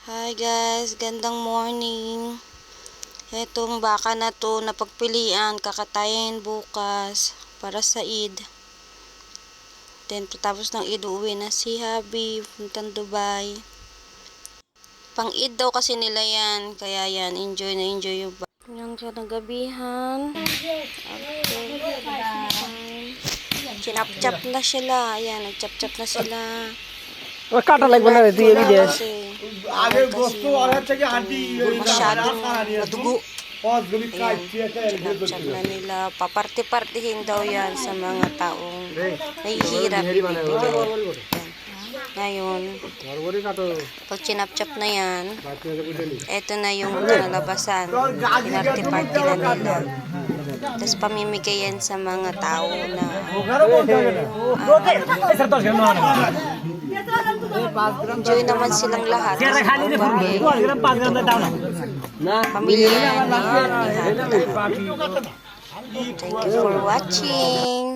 Hi guys, gandang morning. Etong baka na to napagpilian, kakatayin bukas para sa Eid. Then tapos ng Eid uuwi na si Habi, puntang Dubai. Pang Eid daw kasi nila yan, kaya yan, enjoy na enjoy yung baka. Yan siya ng gabihan. Chinap-chap na sila, ayan, nagchap-chap na sila. কাটা লাগবে না রে তুই এমনি দে আগে গোস্ত আর হচ্ছে কি হাঁটি masyadong madugo. Chinap-chap na nila. Paparte-partihin daw yan sa mga taong nahihirap ibibigay. Ngayon, pag chinap-chap na yan, eto na yung nalabasan. Pinarte-parte na nila. Tapos pamimigay yan sa mga tao na enjoy naman silang lahat. Pamilya ni Handa. Thank you for watching.